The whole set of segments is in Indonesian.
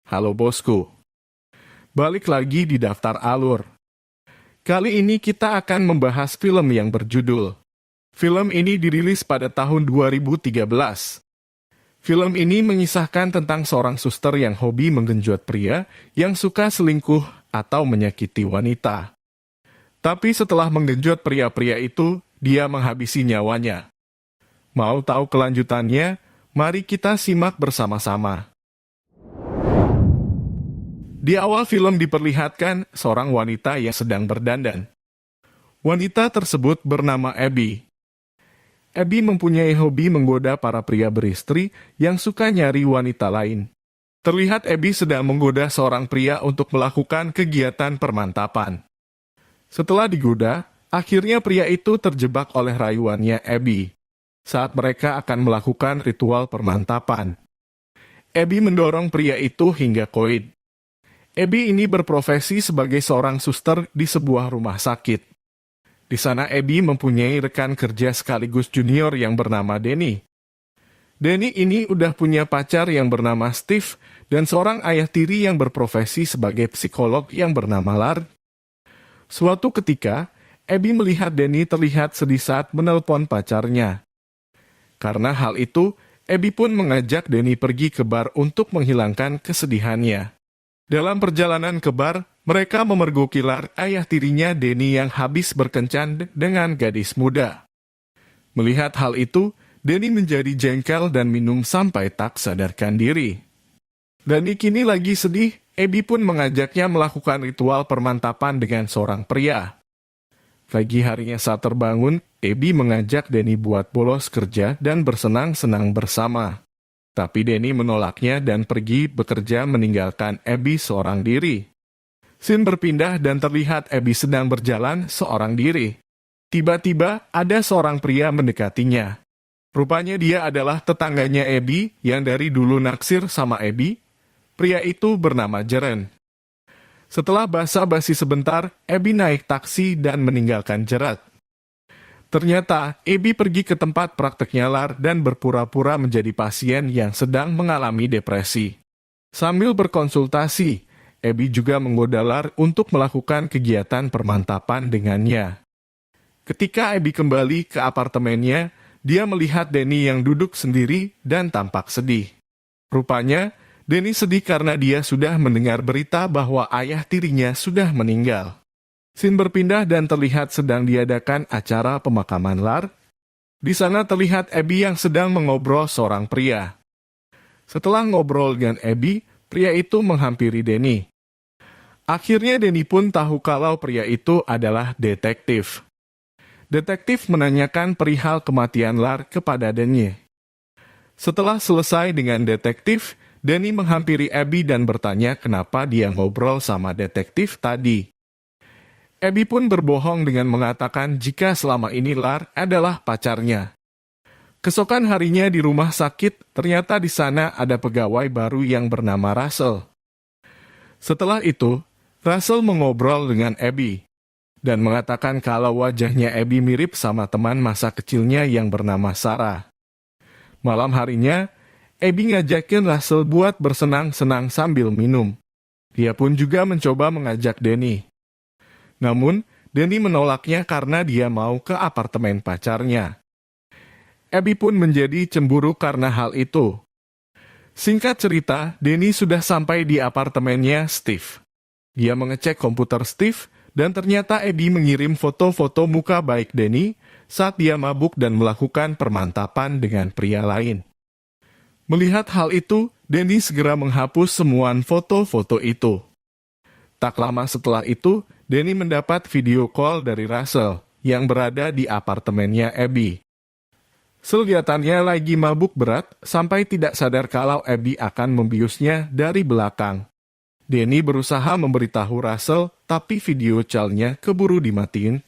Halo bosku, balik lagi di daftar alur. Kali ini kita akan membahas film yang berjudul. Film ini dirilis pada tahun 2013. Film ini mengisahkan tentang seorang suster yang hobi menggenjot pria yang suka selingkuh atau menyakiti wanita. Tapi setelah menggenjot pria-pria itu, dia menghabisi nyawanya. Mau tahu kelanjutannya? Mari kita simak bersama-sama. Di awal film diperlihatkan seorang wanita yang sedang berdandan. Wanita tersebut bernama Abby. Abby mempunyai hobi menggoda para pria beristri yang suka nyari wanita lain. Terlihat Abby sedang menggoda seorang pria untuk melakukan kegiatan permantapan. Setelah digoda, akhirnya pria itu terjebak oleh rayuannya Abby saat mereka akan melakukan ritual permantapan. Abby mendorong pria itu hingga koid. Abby ini berprofesi sebagai seorang suster di sebuah rumah sakit. Di sana Abby mempunyai rekan kerja sekaligus junior yang bernama Danny. Danny ini udah punya pacar yang bernama Steve dan seorang ayah tiri yang berprofesi sebagai psikolog yang bernama Lard. Suatu ketika, Abby melihat Danny terlihat sedih saat menelpon pacarnya. Karena hal itu, Abby pun mengajak Danny pergi ke bar untuk menghilangkan kesedihannya. Dalam perjalanan ke bar, mereka memergoki Lard, ayah tirinya Danny yang habis berkencan dengan gadis muda. Melihat hal itu, Danny menjadi jengkel dan minum sampai tak sadarkan diri. Danny kini lagi sedih, Abby pun mengajaknya melakukan ritual permantapan dengan seorang pria. Pagi harinya saat terbangun, Abby mengajak Danny buat bolos kerja dan bersenang-senang bersama. Tapi Danny menolaknya dan pergi bekerja meninggalkan Abby seorang diri. Scene berpindah dan terlihat Abby sedang berjalan seorang diri. Tiba-tiba ada seorang pria mendekatinya. Rupanya dia adalah tetangganya Abby yang dari dulu naksir sama Abby. Pria itu bernama Jaren. Setelah basa-basi sebentar, Abby naik taksi dan meninggalkan Jared. Ternyata, Abby pergi ke tempat prakteknya Lard dan berpura-pura menjadi pasien yang sedang mengalami depresi. Sambil berkonsultasi, Abby juga menggoda Lard untuk melakukan kegiatan permantapan dengannya. Ketika Abby kembali ke apartemennya, dia melihat Danny yang duduk sendiri dan tampak sedih. Rupanya, Danny sedih karena dia sudah mendengar berita bahwa ayah tirinya sudah meninggal. Scene berpindah dan terlihat sedang diadakan acara pemakaman Lard. Di sana terlihat Abby yang sedang mengobrol seorang pria. Setelah ngobrol dengan Abby, pria itu menghampiri Danny. Akhirnya Danny pun tahu kalau pria itu adalah detektif. Detektif menanyakan perihal kematian Lard kepada Danny. Setelah selesai dengan detektif, Danny menghampiri Abby dan bertanya kenapa dia ngobrol sama detektif tadi. Abby pun berbohong dengan mengatakan jika selama ini Lard adalah pacarnya. Keesokan harinya di rumah sakit, ternyata di sana ada pegawai baru yang bernama Russell. Setelah itu, Russell mengobrol dengan Abby dan mengatakan kalau wajahnya Abby mirip sama teman masa kecilnya yang bernama Sarah. Malam harinya, Abby ngajakin Russell buat bersenang-senang sambil minum. Dia pun juga mencoba mengajak Danny. Namun, Danny menolaknya karena dia mau ke apartemen pacarnya. Abby pun menjadi cemburu karena hal itu. Singkat cerita, Danny sudah sampai di apartemennya Steve. Dia mengecek komputer Steve, dan ternyata Abby mengirim foto-foto muka baik Danny saat dia mabuk dan melakukan permantapan dengan pria lain. Melihat hal itu, Danny segera menghapus semua foto-foto itu. Tak lama setelah itu, Danny mendapat video call dari Russell yang berada di apartemennya Abby. Kelihatannya lagi mabuk berat sampai tidak sadar kalau Abby akan membiusnya dari belakang. Danny berusaha memberitahu Russell, tapi video call-nya keburu dimatiin.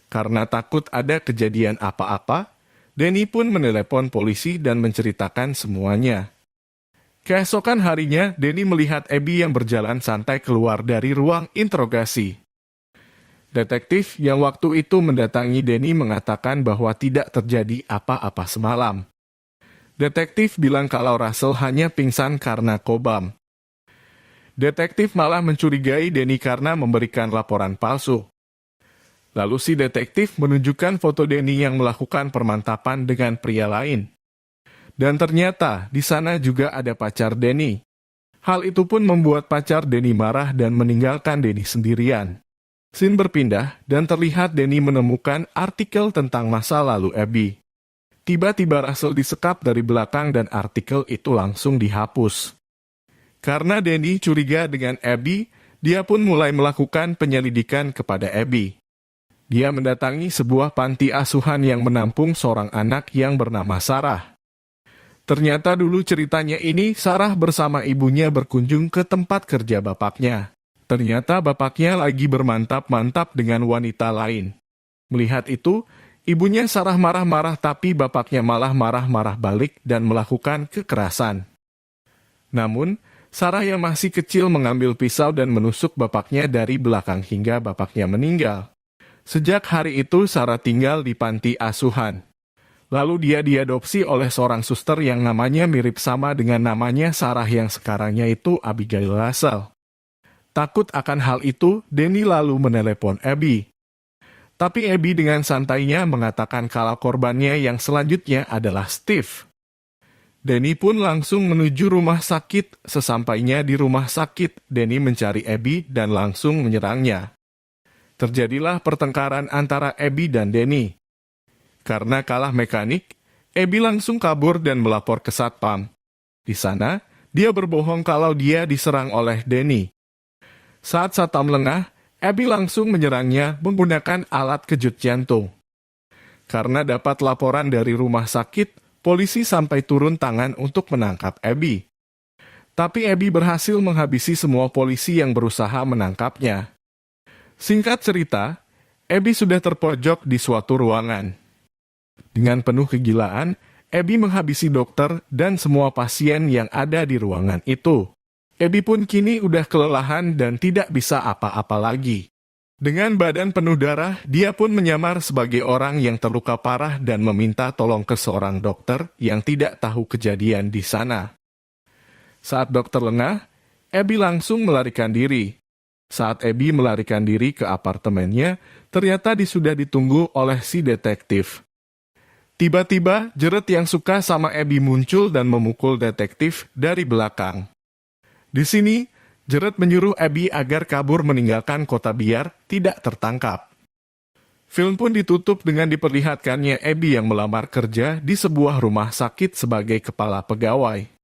Karena takut ada kejadian apa-apa, Danny pun menelepon polisi dan menceritakan semuanya. Keesokan harinya, Danny melihat Abby yang berjalan santai keluar dari ruang interogasi. Detektif yang waktu itu mendatangi Danny mengatakan bahwa tidak terjadi apa-apa semalam. Detektif bilang kalau Russell hanya pingsan karena kobam. Detektif malah mencurigai Denny karena memberikan laporan palsu. Lalu si detektif menunjukkan foto Denny yang melakukan permantapan dengan pria lain. Dan ternyata di sana juga ada pacar Denny. Hal itu pun membuat pacar Denny marah dan meninggalkan Denny sendirian. Scene berpindah dan terlihat Denny menemukan artikel tentang masa lalu Abby. Tiba-tiba Russell disekap dari belakang dan artikel itu langsung dihapus. Karena Denny curiga dengan Abby, dia pun mulai melakukan penyelidikan kepada Abby. Dia mendatangi sebuah panti asuhan yang menampung seorang anak yang bernama Sarah. Ternyata dulu ceritanya ini Sarah bersama ibunya berkunjung ke tempat kerja bapaknya. Ternyata bapaknya lagi bermantap-mantap dengan wanita lain. Melihat itu, ibunya Sarah marah-marah tapi bapaknya malah marah-marah balik dan melakukan kekerasan. Namun, Sarah yang masih kecil mengambil pisau dan menusuk bapaknya dari belakang hingga bapaknya meninggal. Sejak hari itu Sarah tinggal di panti asuhan. Lalu dia diadopsi oleh seorang suster yang namanya mirip sama dengan namanya Sarah yang sekarangnya itu Abigail Russell. Takut akan hal itu, Denny lalu menelepon Abby. Tapi Abby dengan santainya mengatakan kalau korbannya yang selanjutnya adalah Steve. Denny pun langsung menuju rumah sakit. Sesampainya di rumah sakit, Denny mencari Abby dan langsung menyerangnya. Terjadilah pertengkaran antara Abby dan Denny. Karena kalah mekanik, Abby langsung kabur dan melapor ke satpam. Di sana, dia berbohong kalau dia diserang oleh Denny. Saat satpam lengah, Abby langsung menyerangnya menggunakan alat kejut jantung. Karena dapat laporan dari rumah sakit, polisi sampai turun tangan untuk menangkap Abby. Tapi Abby berhasil menghabisi semua polisi yang berusaha menangkapnya. Singkat cerita, Abby sudah terpojok di suatu ruangan. Dengan penuh kegilaan, Abby menghabisi dokter dan semua pasien yang ada di ruangan itu. Abby pun kini udah kelelahan dan tidak bisa apa-apa lagi. Dengan badan penuh darah, dia pun menyamar sebagai orang yang terluka parah dan meminta tolong ke seorang dokter yang tidak tahu kejadian di sana. Saat dokter lengah, Abby langsung melarikan diri. Saat Abby melarikan diri ke apartemennya, ternyata sudah ditunggu oleh si detektif. Tiba-tiba, Jared yang suka sama Abby muncul dan memukul detektif dari belakang. Di sini, Jared menyuruh Abby agar kabur meninggalkan kota biar tidak tertangkap. Film pun ditutup dengan diperlihatkannya Abby yang melamar kerja di sebuah rumah sakit sebagai kepala pegawai.